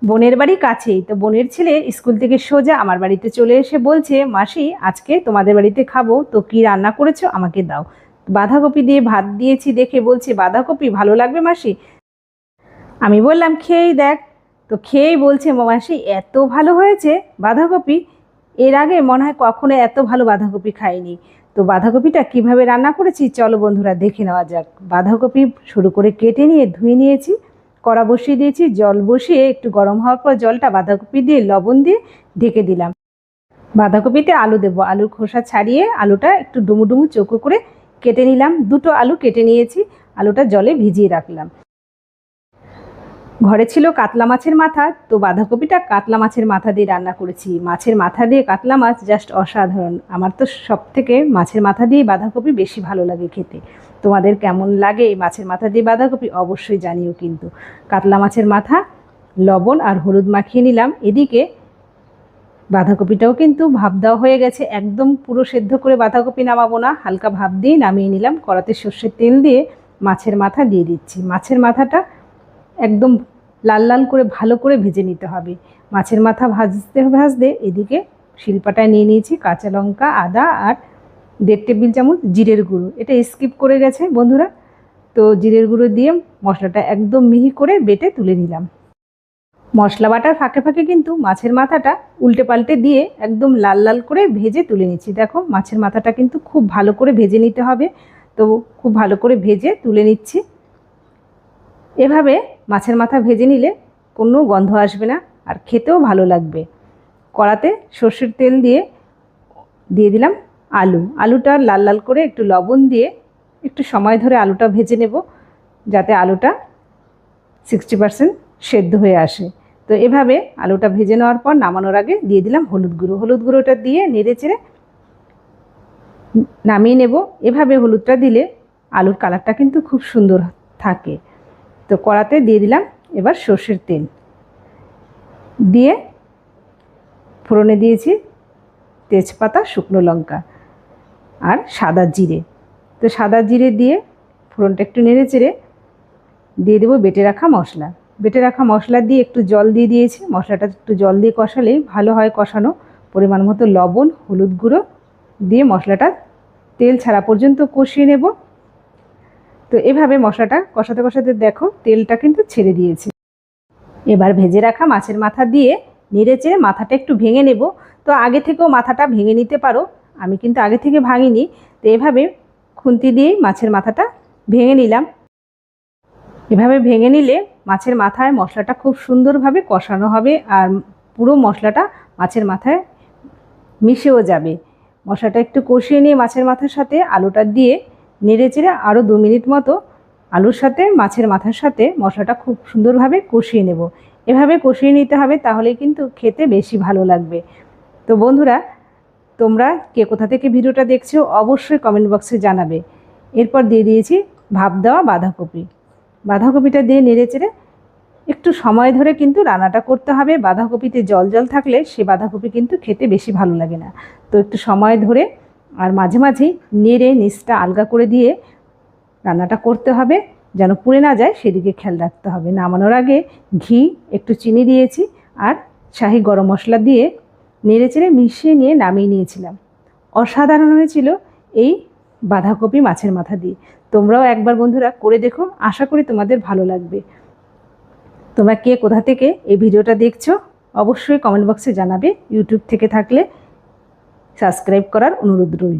বোনের বাড়ি কাছেই, তো বোনের ছেলে স্কুল থেকে সোজা আমার বাড়িতে চলে এসে বলছে, মাসি আজকে তোমাদের বাড়িতে খাবো, তো কি রান্না করেছো আমাকে দাও। বাঁধাকপি দিয়ে ভাত দিয়েছি দেখে বলছে, বাঁধাকপি ভালো লাগবে মাসি? আমি বললাম খেয়েই দেখ। তো খেয়েই বলছে, মাসি এত ভালো হয়েছে বাঁধাকপি, এর আগে মনে হয় কখনো এত ভালো বাঁধাকপি খাইনি। তো বাঁধাকপিটা কিভাবে রান্না করেছি চলো বন্ধুরা দেখে নেওয়া যাক। বাঁধাকপি শুরু করে কেটে নিয়ে ধুয়ে নিয়েছি, কড়া বসিয়ে দিয়েছি, জল বসিয়ে একটু গরম হওয়ার পর জলটা বাঁধাকপি দিয়ে লবণ দিয়ে ঢেকে দিলাম। বাঁধাকপিতে আলু দেবো, আলুর খোসা ছাড়িয়ে আলুটা একটু ডুমু ডুমু চৌকো করে কেটে নিলাম। দুটো আলু কেটে নিয়েছি, আলুটা জলে ভিজিয়ে রাখলাম। ঘরে ছিল কাতলা মাছের মাথা, তো বাঁধাকপিটা কাতলা মাছের মাথা দিয়ে রান্না করেছি। মাছের মাথা দিয়ে কাতলা মাছ জাস্ট অসাধারণ। আমার তো সব থেকে মাছের মাথা দিয়ে বাঁধাকপি বেশি ভালো লাগে খেতে। তোমাদের কেমন লাগে এই মাছের মাথা দিয়ে বাঁধাকপি অবশ্যই জানিও কিন্তু। কাতলা মাছের মাথা লবণ আর হলুদ মাখিয়ে নিলাম। এদিকে বাঁধাকপিটাও কিন্তু ভাপ দেওয়া হয়ে গেছে, একদম পুরো সেদ্ধ করে বাঁধাকপি নামাবো না, হালকা ভাপ দিয়ে নামিয়ে নিলাম। কড়াতে সর্ষের তেল দিয়ে মাছের মাথা দিয়ে দিচ্ছি। মাছের মাথাটা একদম লাল লাল করে ভালো করে ভেজে নিতে হবে। মাছের মাথা ভাজতে ভাজতে এদিকে শিলপাটায় নিয়ে নিয়েছি কাঁচা লঙ্কা, আদা আর 1.5 টেবিল চামচ জিরের গুঁড়ো। এটা স্কিপ করে গেছে বন্ধুরা। তো জিরের গুঁড়ো দিয়ে মশলাটা একদম মিহি করে বেটে তুলে নিলাম। মশলা বাটার ফাঁকে ফাঁকে কিন্তু মাছের মাথাটা উল্টে পাল্টে দিয়ে একদম লাল লাল করে ভেজে তুলে নিচ্ছি। দেখো মাছের মাথাটা কিন্তু খুব ভালো করে ভেজে নিতে হবে, তো খুব ভালো করে ভেজে তুলে নিচ্ছি। এভাবে মাছের মাথা ভেজে নিলে কোনো গন্ধ আসবে না আর খেতেও ভালো লাগবে। কড়াতে সর্ষের তেল দিয়ে দিলাম আলুটা লাল লাল করে একটু লবণ দিয়ে একটু সময় ধরে আলুটা ভেজে নেব, যাতে আলুটা 60% সেদ্ধ হয়ে আসে। তো এভাবে আলুটা ভেজে নেওয়ার পর নামানোর আগে দিয়ে দিলাম হলুদ গুঁড়োটা দিয়ে নেড়ে চেড়ে নামিয়ে নেব। এভাবে হলুদটা দিলে আলুর কালারটা কিন্তু খুব সুন্দর থাকে। তো কড়াতে দিয়ে দিলাম এবার সর্ষের তেল দিয়ে ফোড়নে দিয়েছি তেজপাতা, শুকনো লঙ্কা আর সাদা জিরে। তো সাদা জিরে দিয়ে ফোড়নটা একটু নেড়ে চেড়ে দিয়ে দেবো বেটে রাখা মশলা দিয়ে একটু জল দিয়ে দিয়েছি। মশলাটা একটু জল দিয়ে কষালেই ভালো হয় কষানো। পরিমাণ মতো লবণ, হলুদ গুঁড়ো দিয়ে মশলাটা তেল ছাড়া পর্যন্ত কষিয়ে নেব। তো এভাবে মশলাটা কষাতে কষাতে দেখো তেলটা কিন্তু ছেড়ে দিয়েছে। এবার ভেজে রাখা মাছের মাথা দিয়ে নেড়ে চেড়ে মাথাটা একটু ভেঙে নেব। তো আগে থেকেও মাথাটা ভেঙে নিতে পারো, আমি কিন্তু আগে থেকে ভাঙিনি। তো এভাবে খুন্তি দিয়েই মাছের মাথাটা ভেঙে নিলাম। এভাবে ভেঙে নিলে মাছের মাথায় মশলাটা খুব সুন্দরভাবে কষানো হবে আর পুরো মশলাটা মাছের মাথায় মিশেও যাবে। মশলাটা একটু কষিয়ে নিয়ে মাছের মাথার সাথে আলুটা দিয়ে নেড়ে চেড়ে আরও 2 মিনিট মতো আলুর সাথে মাছের মাথার সাথে মশলাটা খুব সুন্দরভাবে কষিয়ে নেব। এভাবে কষিয়ে নিতে হবে, তাহলে কিন্তু খেতে বেশি ভালো লাগবে। তো বন্ধুরা তোমরা কে কোথা থেকে ভিডিওটা দেখছো অবশ্যই কমেন্ট বক্সে জানাবে। এরপর দিয়ে দিয়েছি ভাপ দেওয়া বাঁধাকপিটা দিয়ে নেড়ে চেড়ে একটু সময় ধরে কিন্তু রান্নাটা করতে হবে। বাঁধাকপিতে জল জল থাকলে সে বাঁধাকপি কিন্তু খেতে বেশি ভালো লাগে না। তো একটু সময় ধরে আর মাঝে মাঝেই নেড়ে নিচটা আলগা করে দিয়ে রান্নাটা করতে হবে, যেন পুড়ে না যায় সেদিকে খেয়াল রাখতে হবে। নামানোর আগে ঘি, একটু চিনি দিয়েছি আর শাহি গরম মশলা দিয়ে নেড়ে চেড়ে মিশিয়ে নিয়ে নামিয়ে নিয়েছিলাম। অসাধারণ হয়েছিল এই বাঁধাকপি মাছের মাথা দিয়ে। তোমরাও একবার বন্ধুরা করে দেখো, আশা করি তোমাদের ভালো লাগবে। তোমরা কে কোথা থেকে এই ভিডিওটা দেখছো অবশ্যই কমেন্ট বক্সে জানাবে। ইউটিউব থেকে থাকলে সাবস্ক্রাইব করার অনুরোধ রইল।